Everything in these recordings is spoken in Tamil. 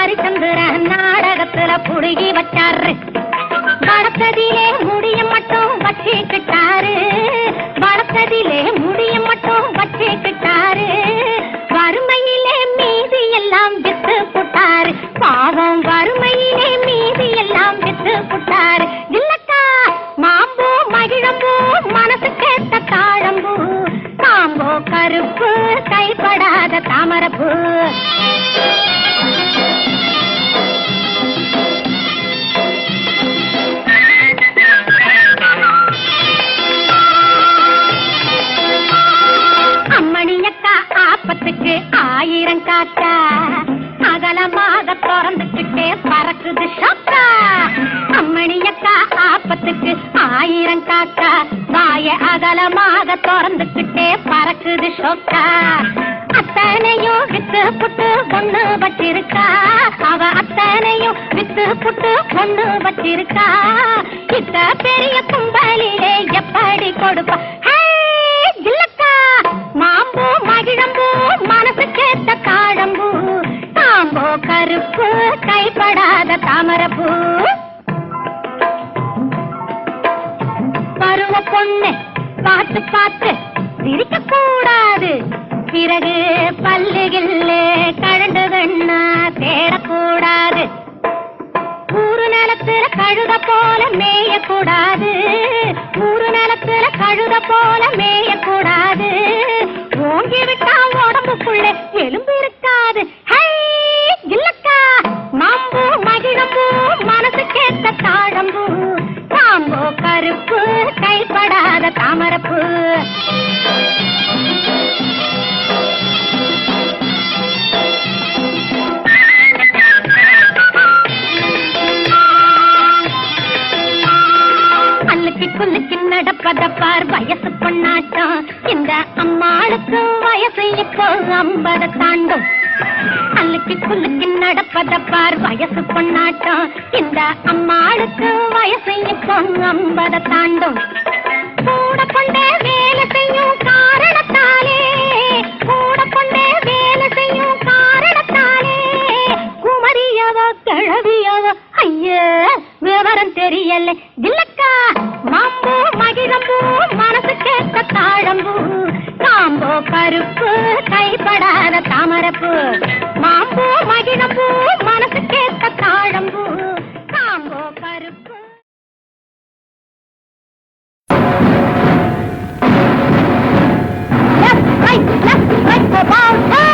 ஹரிச்சந்திர நாடகத்துல புடுகி வச்சாரு. வளர்த்ததிலே முடிய மட்டும் வச்சுக்கிட்டாரு. வளர்த்ததிலே முடிய மட்டும் வச்சுக்கிட்டாரு. வறுமையிலே மீதி எல்லாம் வித்து புட்டாரு. பாவம் வறுமையிலே மீதி எல்லாம் வித்து புட்டாரு. இல்லக்கா மாம்பூ மகிழம்பூ மனசு கேட்ட தாழம்பூ. காம்போ கருப்பு கைப்படாத தாமரப்பூ. அம்மணியக்கா ஆப்பத்துக்கு 1000 காக்கா. அகலமாக திறந்துக்கிட்டே பறக்குது ஷோக்கா. அம்மணியக்கா ஆப்பத்துக்கு 1000 காக்கா. வாய அகலமாக திறந்துக்கிட்டே பறக்குது ஷோக்கா. அத்தனையும் வித்து புட்டு பொண்ணு வச்சிருக்கா. அவ அத்தனையும் வித்து புட்டு பொண்ணு வச்சிருக்கா. இத்த பெரிய கும்பலிலே எப்படி கொடுப்பா? இல்லக்கா மாம்பூ மகிழம்பூ மனசு கேட்ட தாழம்பூ. காம்போ கருப்பு கைப்படாத தாமரப்பூ. பருவ பொண்ணு பார்த்து பார்த்து சிரிக்க கூடாது. பிறகு பல்லுகில்லே கழண்டுகண்ணா தேடக்கூடாது. ஊரு நிலத்துல கழுத போல மேயக்கூடாது. ஊரு நிலத்துல கழுத போல மேயக்கூடாது. ஓங்கி விட்டா உடம்புக்குள்ளே எலும்பு இருக்காது. இல்லக்கா மாம்பூ மகிழம்பூ மனசு கேட்ட தாழம்பூ. காம்போ கருப்பு கைப்படாத தாமரப்பூ. குலுக்கி நடப்பத பார் வயசு பொண்ணாட்டம். இந்த அம்மாளுக்கு வயசு இப்போ 50 தாண்டும். அன்னைக்கு குலுக்கி நடப்பத பார் வயசு பொண்ணாட்டம். இந்த அம்மாளுக்கு வயசு இப்போ 50 தாண்டும். கூட கொண்டே வேலை செய்யும் காரணத்தாலே. கூட கொண்டே வேலை செய்யும் காரணத்தாலே. குமரியவோ கிழவியவோ ஐய விவரம் தெரியல. இல்லக்கா மாம்பூ மகிழம்பூ மனசு கேட்ட தாழம்பூ. காம்போ கருப்பு கைப்படாத தாமரப்பூ. மாம்பூ மகிழம்பூ மனசு கேட்ட தாழம்பூ. காம்போ கருப்பு. Left, right, about time.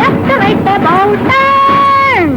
left, right, about turn.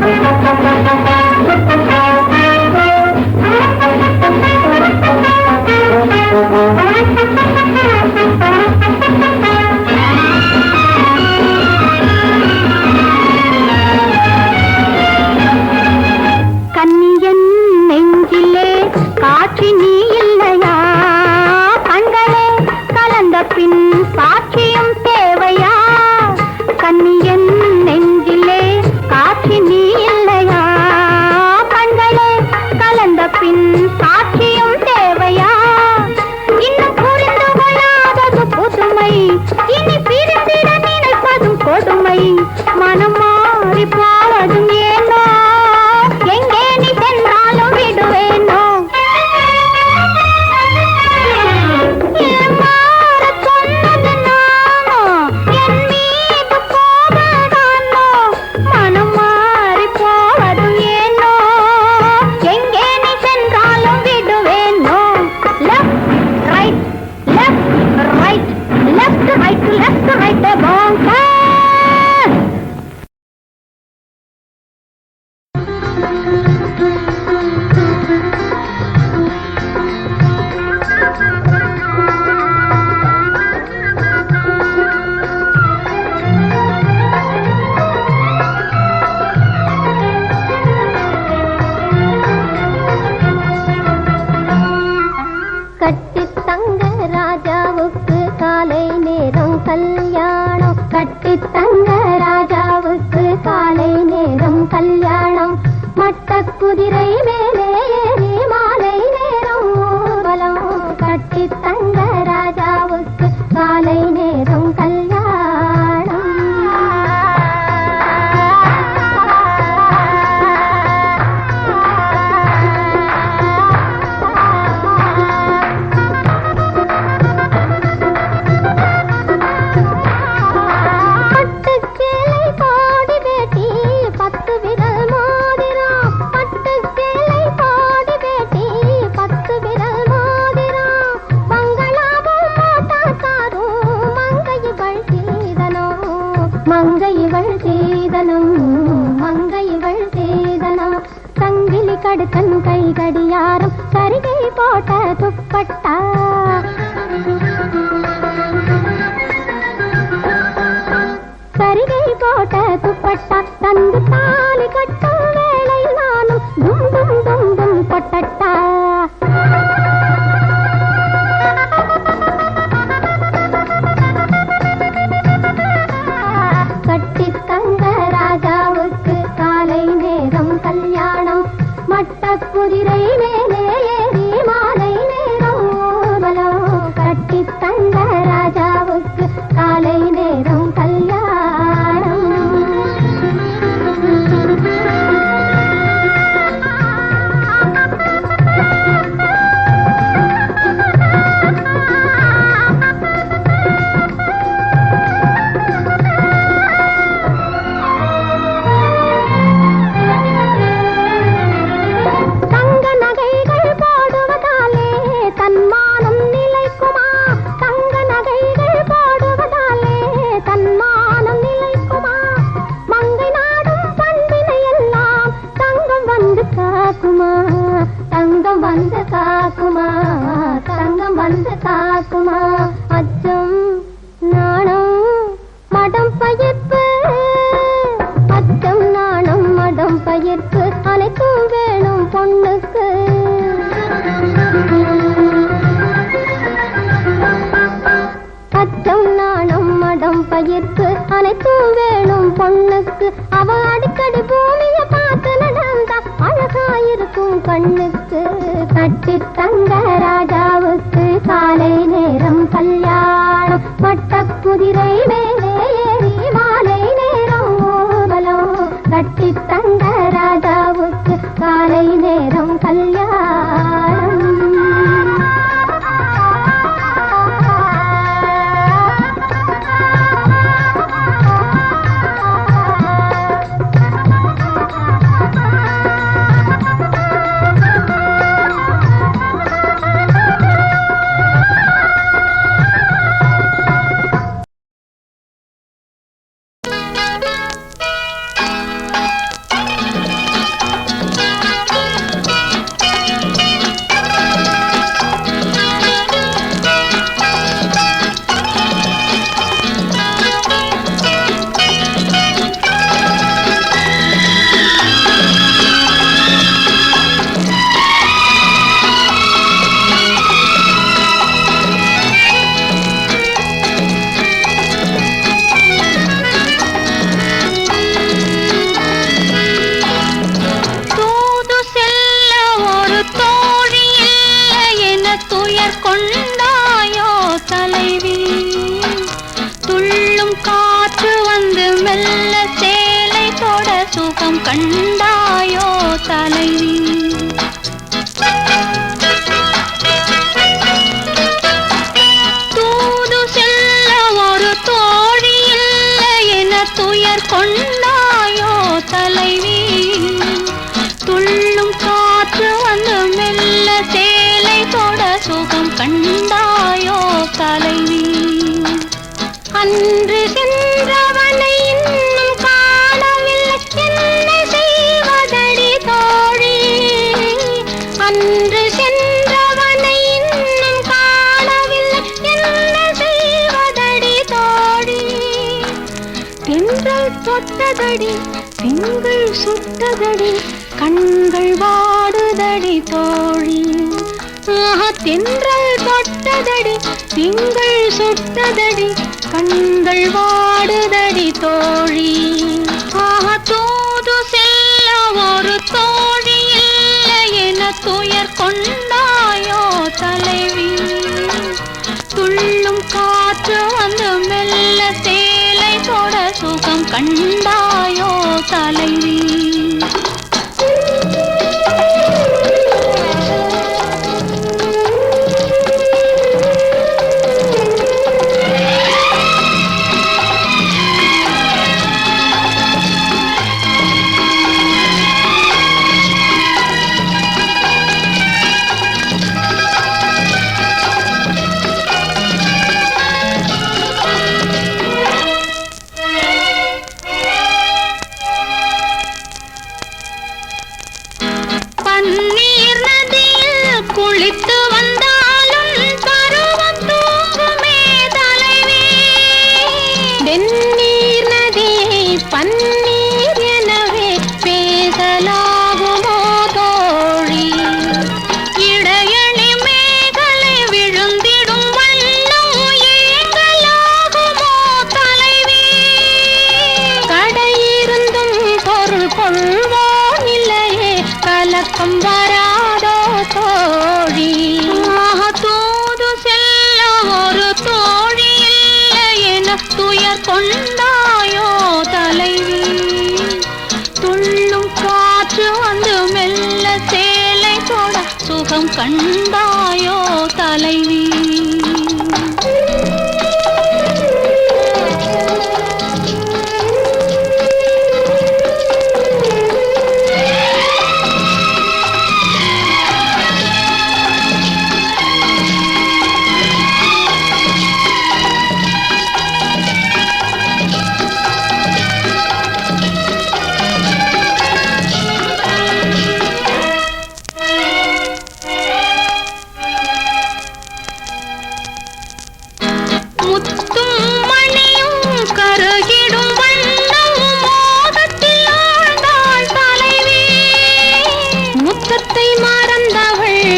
கடுக்கன் கை கடியாரம் சரிகை போட்ட துப்பட்டா சரிகை போட்ட துப்பட்டா தந்து தாலி கட்டும் வேளை நானும் தும் தும் தும் தும் பொட்டட்டா கட்டி தங்க ராஜாவுக்கு காலை நேரம் கல்யாணம் மட்ட குதிரை மேலே ஏறி மாலை நேரம் ஊர்வலம் கட்டி தங்க ராஜாவுக்கு காலை நேரம் கல்யாணம் தங்கம் வந்து காக்குமா அச்சம் நாணம் மடம் பயிர்ப்பு அச்சம் நாணம் மடம் பயிர்ப்பு அனைத்தும் வேணும் பொண்ணுக்கு அச்சம் நாணம் மடம் பயிர்ப்பு அனைத்தும் வேணும் பொண்ணுக்கு அவ அடிக்கடி பூமிய பார்த்து நடந்தா அழகாயிருக்கும் கண்ணுக்கு கட்டி தங்க ராஜாவுக்கு காலை நேரம் கல்யாணம் மட்ட குதிரை மேலே ஏறி மாலை நேரம் ஊர்வலம் கட்டி தங்க ராஜாவுக்கு காலை நேரம் கல்யாணம் கண்டாயோ தலைவி தூது செல்ல ஒரு தோழி இல்லை என துயர் கொண்டாயோ தலைவி துள்ளும் காற்று வந்து மெல்ல சேலை தொட சுகம் கண்டாயோ தலைவி அன்று சென்றவனை இன்னும் காணவில்லை என்ன செய்வதடி தோழி அன்று சென்றவனை இன்னும் காணவில்லை என்ன செய்வதடி தோழி தென்றல் தொட்டதடி திங்கள் சுட்டதடி கண்கள் வாடுதடி தோழி தென்றல் தொட்டதடி திங்கள் சுட்டதடி கண்கள் வாடுதடி தோழி தூது செல்ல ஒரு தோழி இல்லை என துயர் கொண்டாயோ தலைவி துள்ளும் காற்று வந்து மெல்ல சேலை தொட சுகம் கண்டாயோ தலைவி பக்கம் வராதோ தோழி தூது செல்ல ஒரு தோழி இல்லை என துயர் கொண்டாயோ தலைவி துள்ளும் காற்று வந்து மெல்ல சேலை தொட சுகம் கண்டாயோ தலைவி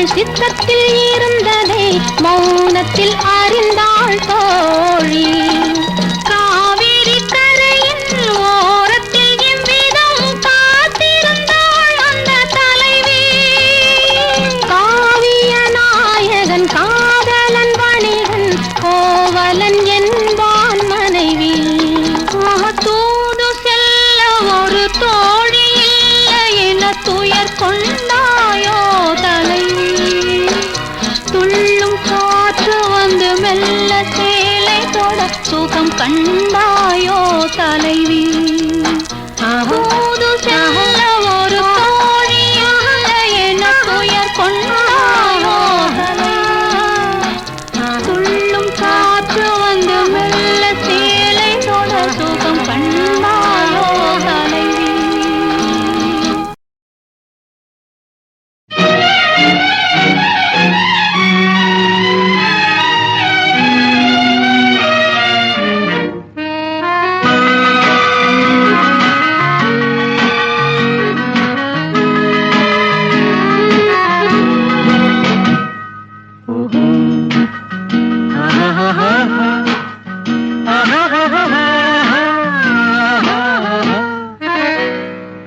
சித்தத்தில் இருந்ததை மௌனத்தில் அறிந்தாள் தோழி காவிரி கரையின் ஓரத்தில் இவ்விதம் காத்திருந்தாள் அந்த தலைவி காவிய நாயகன் காதலன் வணிகன் கோவலன் என்பான் மனைவி தூது செல்ல ஒரு தோழி இல்லை என துயர் கொண்டாயோ தலைவி மெல்ல சேலை தொட சுகம் கண்டாயோ தலைவி தூது செல்ல ஒரு தோழி என துயர் கொண்டாயோ துள்ளும் காற்று வந்து மெல்ல சேலை தொட சுகம் கண்டாயோ தலைவி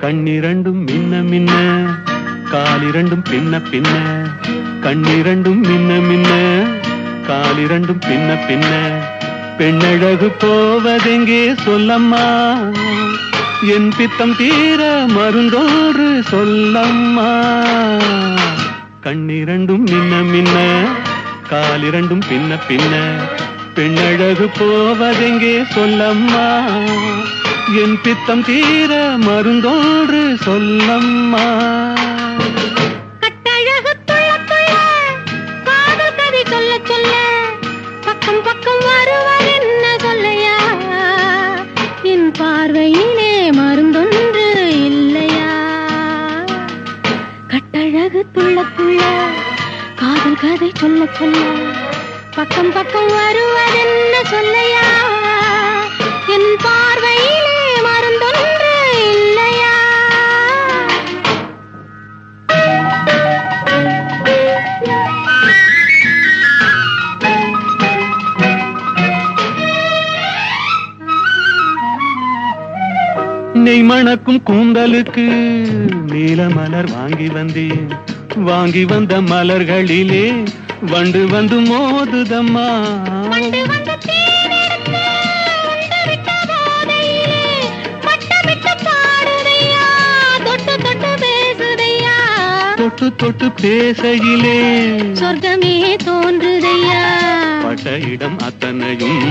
கண்ணிரண்டும் மின்ன மின்ன காலிரண்டும் பின்ன பின்ன கண்ணிரண்டும் மின்ன மின்ன காலிரண்டும் பின்ன பின்ன பெண்ணழகு போவதெங்கே சொல்லம்மா என் பித்தம் தீர மருந்தோறு சொல்லம்மா கண்ணிரண்டும் மின்ன மின்ன காலிரண்டும் பின்ன பின்ன பெண்ணழகு போவதெங்கே சொல்லம்மா என் பித்தம் தீர மருந்தோடு சொல்லம்மா கட்டழகு துள்ள துள்ள காதல் கதை சொல்ல சொல்ல பக்கம் பக்கம் வருவார் என்ன சொல்லையா என் பார்வையிலே மருந்தொன்று இல்லையா கட்டழகு துள்ள துள்ள காதல் கதை சொல்ல சொல்ல பக்கம் பக்கம் வருவார் என்ன சொல்லையா என் பார்வையிலே மருந்தொன்று இல்லையா நெய் மணக்கும் கூந்தலுக்கு நீல மலர் வாங்கி வந்தேன் வாங்கி வந்த மலர்களிலே வண்டு வந்து மோதுதம்மா தொட்டு தொட்டு பேசையிலே சொர்க்கமே தோன்றுதையா பட்ட இடம் அத்தனையும்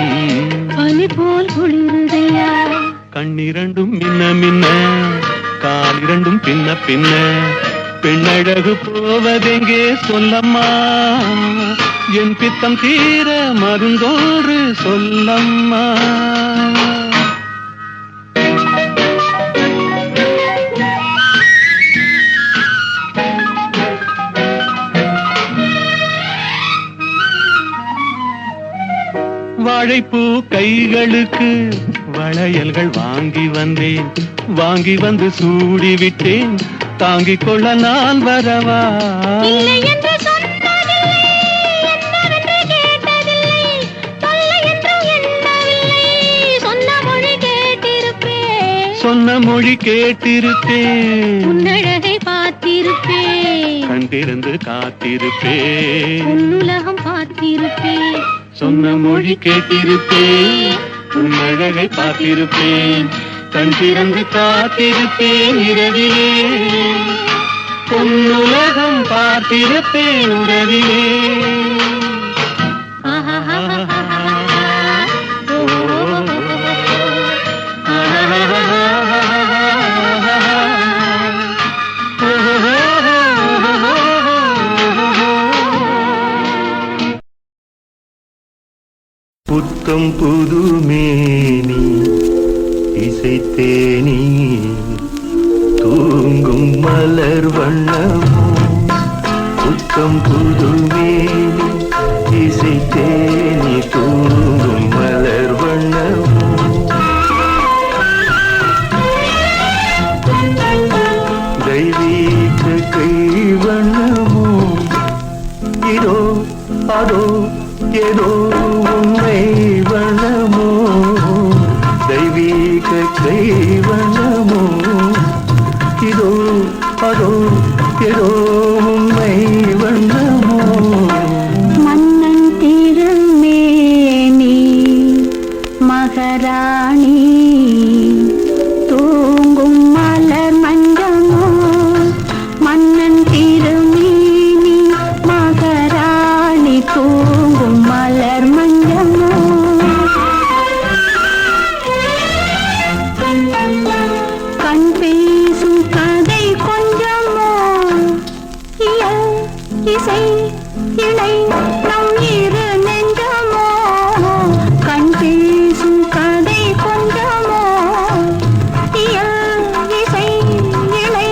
பனி போல் குளிருதையா கண்ணிரண்டும் மின்ன மின்ன காலிரண்டும் பின்ன பின்ன பெண்ணழகு போவதெங்கே சொல்லம்மா என் பித்தம் தீர மருந்தோடு சொல்லம்மா வாழைப்பூ கைகளுக்கு வளையல்கள் வாங்கி வந்தேன் வாங்கி வந்து சூடிவிட்டேன் தாங்கிக் கொள்ள நான் வரவா இல்லை என்று சொன்னதில்லை என்னவென்று கேட்டதில்லை சொல்ல என்று எண்ணவில்லை சொன்ன மொழி கேட்டிருப்பேன் சொன்ன மொழி கேட்டிருப்பேன் உன்னழகை பார்த்து காத்திருப்பேன், கண் திறந்து காத்திருப்பேன், உன்னுலகம் பார்த்திருப்பேன், சொன்ன மொழி கேட்டிருப்பேன், உன் அழகை பார்த்திருப்பேன், கண் திறந்து காத்திருப்பேன் இரவிலே, உன்னுலகம் பார்த்திருப்பேன் உறவிலே. புத்தம் புது மேனி இசைத்தேனி தூங்கும் மலர் வண்ணமோ, புத்தம் புது மேனி இசைத்தேனி தூங்கும் மலர் வண்ணமோ, தெய்வீக கை வண்ணமோ, இதோ அதோ ஏதோ உண்மை வண்ணமோ, தெய்வீக கை வண்ணமோ, இதோ அதோ ஏதோ உண்மை வண்ணமோ. மன்னன் திருமேனி மகராணி தூங்கும் மலர் மஞ்சமோ, மன்னன் திருமேனி மகராணி தூங்கும் மலர் மஞ்சமோ, கண் பேசும் கதை கொஞ்சமோ, இசை இணை நம் இரு நெஞ்சமோ, கண் பேசும் கதை கொஞ்சமோ, இசை இணை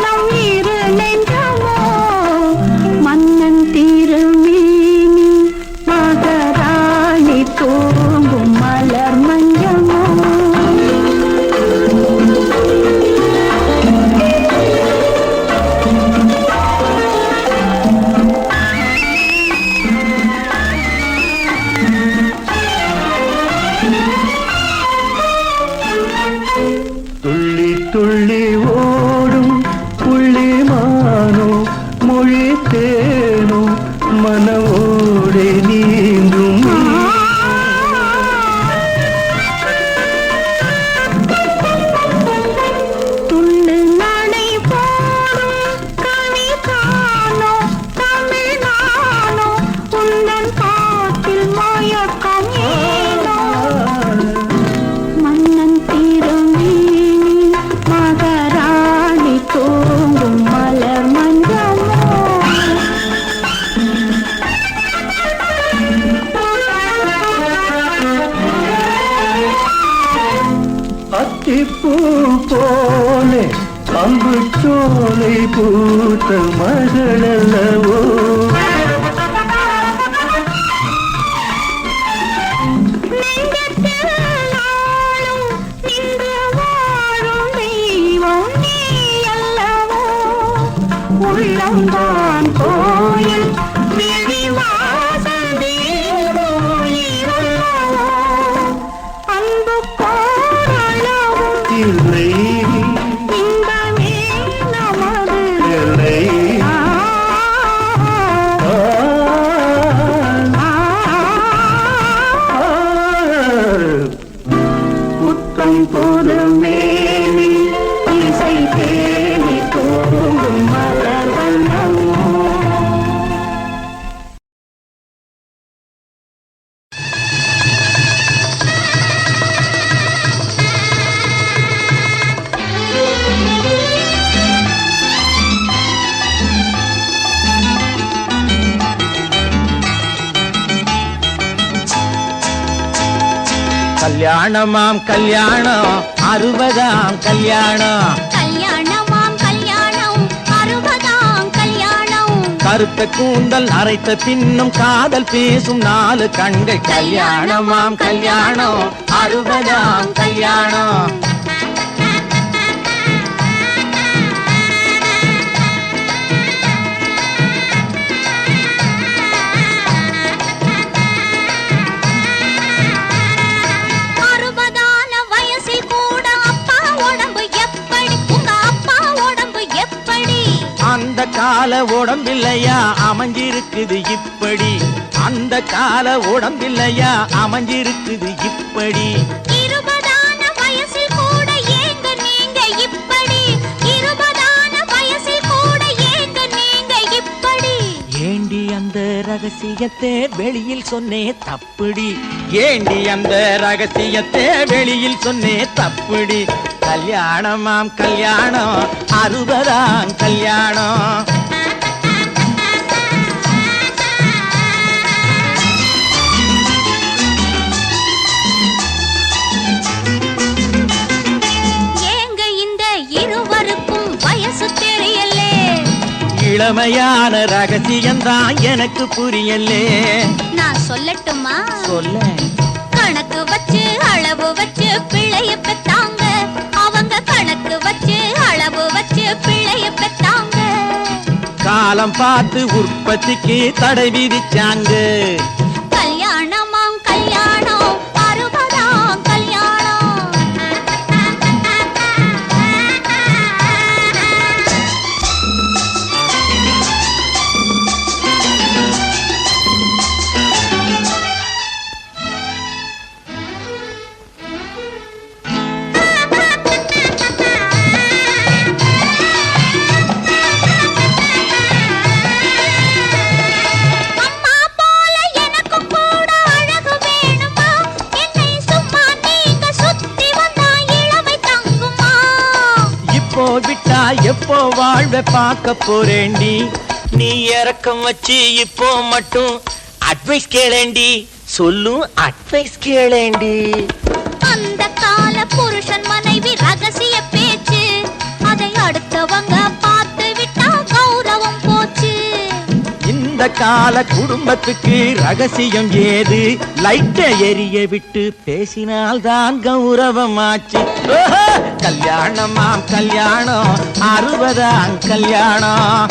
நம் இரு நெஞ்சமோ, மன்னன் திருமேனி மகராணி தூங்கும் மலர் மஞ்சமோ. துள்ளி துள்ளி ஓடும் புள்ளிமானோ, மொழி தேனோ, மனவோடே நீந்தும் துள்ளு நடை போடும் கவிதானோ, தமிழானோ, உந்தன் பாட்டில் மயக்கம் ஏனோ, மன்னன் திருமேனி மகராணி தூங்கும் மலர் மஞ்சமோ. அத்திப்பூ போலே அம்பு சோலை பூத்த மகளல்லவோ, நெஞ்சத்தில் நாளும் நின்று வாழும் தெய்வம் நீ அல்லவோ, உள்ளம்தான் கோயில் விழிவாசல் தேவோயிரல்லவோ, அன்பு கோரளவும் இல்லை இன்பமே நமது இல்லை. ஆ, ஆ, ஆ, ஆ. புத்தம் புது மேனி இசை தேனி தூங்கும் மலர் வண்ணமோ. கல்யாணமாம் கல்யாணம் 60ஆம் கல்யாணம், கல்யாணமாம் கல்யாணம் 60ஆம் கல்யாணம், கருத்த கூந்தல் அரைத்த பின்னும் காதல் பேசும் 4 கண்கள். கல்யாணமாம் கல்யாணம் 60ஆம் கல்யாணம். வயசில் கூட அப்பா உடம்பு எப்படி, உங்க அப்பா உடம்பு எப்படி? அந்த கால உடம்பில்லையா அமைஞ்சிருக்குது இப்படி, அந்த கால உடம்பில்லையா அமைஞ்சிருக்குது இப்படி. 20 வயசில் கூட ஏங்க நீங்க இப்படி, 20 வயசில் கூட ஏங்க நீங்க இப்படி. ஏண்டி அந்த ரகசியத்தை வெளியில் சொன்னே தப்புடி, ஏண்டி அந்த ரகசியத்தை வெளியில் சொன்னே தப்புடி. கல்யாணமாம் கல்யாணம் 60ஆம் கல்யாணம். ஏங்க இந்த இருவருக்கும் வயசு தெரியலே, இளமையான ரகசியம்தான் எனக்கு புரியலே. நான் சொல்லட்டுமா? சொல்ல. கணக்கு வச்சு அளவு வச்சு பிள்ளைய பெத்தாங்க, அவங்க கணக்கு வச்சு அளவு வச்சு பிள்ளைய பெத்தாங்க. காலம் பார்த்து உற்பத்திக்கு தடை விதிச்சாங்க. கல்யாணமாம் கல்யாணம் 60ஆம் கல்யாணம். அம்மா போல எனக்கு கூட அழகு வேணுமா, என்னை சும்மா நீங்க சுத்தி வந்தா இளமை தங்குமா. இப்போ விட்டா எப்போ வாழ்வை பார்க்க போறேண்டி, நீ இறக்கம் வச்சு இப்போ மட்டும் அட்வைஸ் கேளேண்டி, சொல்லும் அட்வைஸ் கேளேண்டி. அந்த கால புருஷன் மனைவி ரகசிய பேச்சு, அதை அடுத்தவங்க பார்த்து விட்டா கௌரவம் போச்சு. இந்த கால குடும்பத்துக்கு ரகசியம் ஏது, லைட்டை எரிய விட்டு பேசினால்தான் கௌரவமாச்சு. ஓஹோ! கல்யாணமாம் கல்யாணம் 60ஆம் கல்யாணம்.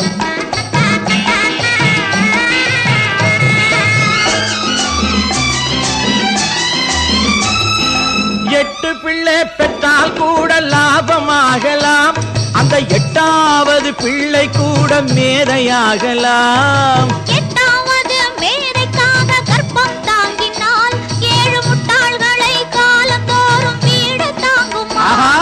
8 பிள்ளை பெற்றால் கூட லாபமாகலாம், அந்த 8வது பிள்ளை கூட மேதையாகலாம். 8வது மேதைக்காக கர்ப்பம் தாங்கினால் 7 முட்டாள்களை காலந்தோறும் வீடு தாங்குமா. ஆஹா!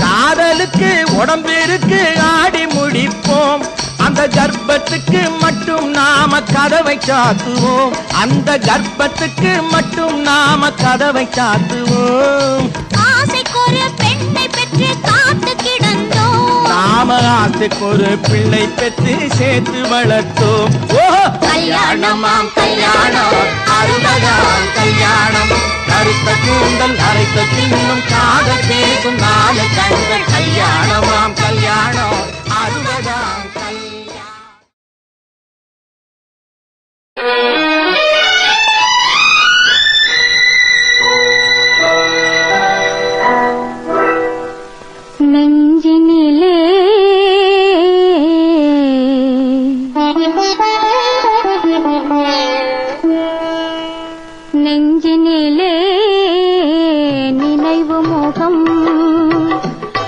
காதலுக்கு உடம்பிற்கு ஆடி முடிப்போம், அந்த கர்ப்பத்துக்கு மட்டும் நாம கதவை சாத்துவோம், அந்த கர்ப்பத்துக்கு மட்டும் நாம கதவை சாத்துவோம். ஆசைக்கொரு பெண்ணை பெற்று காத்து கிடந்தோம், நாம ஆசைக்கு ஒரு பிள்ளை பெற்று சேர்த்து வளர்த்தோம். ஓஹோ! கல்யாணமாம் கல்யாணம் 60ஆம் கல்யாணம். கருத்த கூந்தல் அரைத்த பின்னும் காதல் பேசும் 4 கண்கள். கல்யாணமாம் கல்யாணம் 60ஆம் கல்யாணம். நெஞ்சினிலே நெஞ்சினிலே நினைவு முகம்,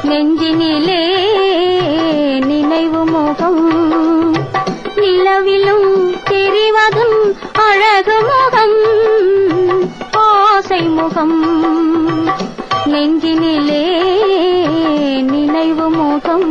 நெஞ்சினிலே நினைவு முகம், நிலவிலும் தெரிவதும் அழகு முகம், ஆசை முகம், நெஞ்சினிலே நினைவு முகம்.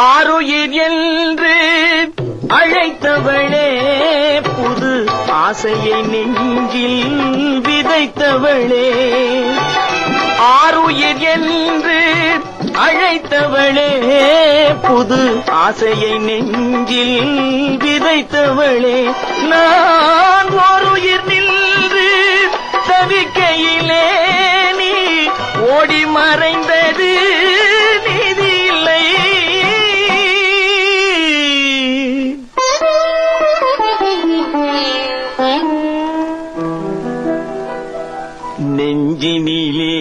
ஆருயிர் என்று அழைத்தவளே, புது ஆசையை நெஞ்சில் விதைத்தவளே. ஆருயிர் என்று அழைத்தவளே, புது ஆசையை நெஞ்சில் விதைத்தவளே. நான் ஓருயிர் நின்று தவிக்கையிலே நீ ஓடி மறைந்தது நீதியில்லை. நெஞ்சினிலே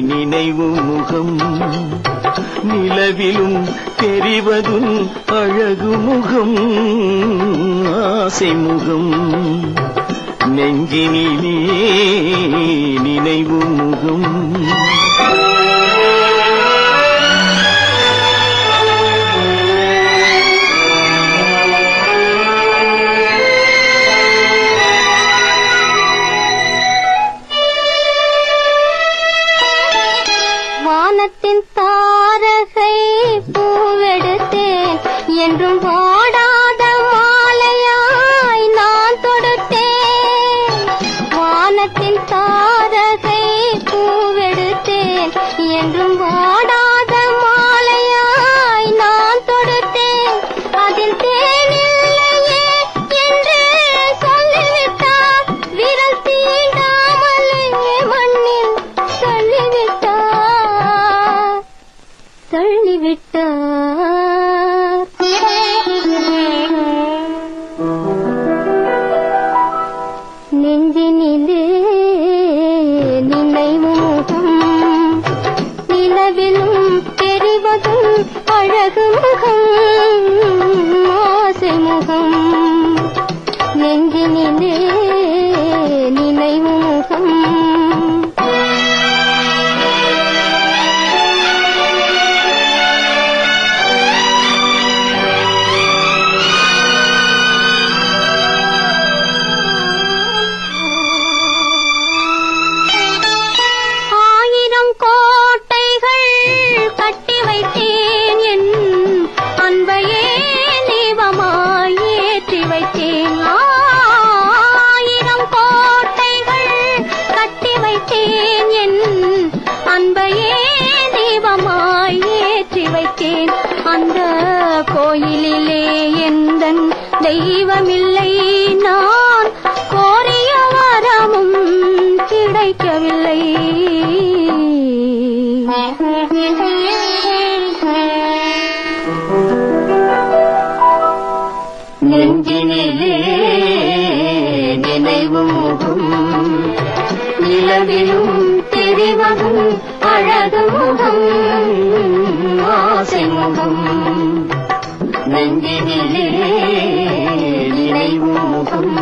நினைவு முகம், நிலவிலும் தெரிவதும் அழகு முகம் ஆசை முகம் நெஞ்சினிலே நினைவு முகம் வானத்தின் தாரகை பூவெடுத்தேன் என்றும் வாடாத மாலையாய் நான் தொடுத்தேன். வானத்தின் தாரகை பூவெடுத்தேன் என்றும் வாடாத மாலையாய் நான் தொடுத்தேன். அதில் தேனில்லையே என்று சொல்லிவிட்டார். விரல் தீண்டாமலே மண்ணில் தள்ளிவிட்டார். நெஞ்சினிலே நினைவு முகம் நிலவிலும் தெரிவதும் அழகு முகம் ஆசை முகம் நெஞ்சினிலே நினைவு முகம் அந்த கோயிலிலே எந்தன் தெய்வமில்லை. நான் கோரிய வரமும் கிடைக்கவில்லை. நெஞ்சினிலே நினைவு முகம் நிலவிலும் தெரிவதும் அழகு முகம் ஆசை முகம் நெஞ்சினிலே நினைவு முகம்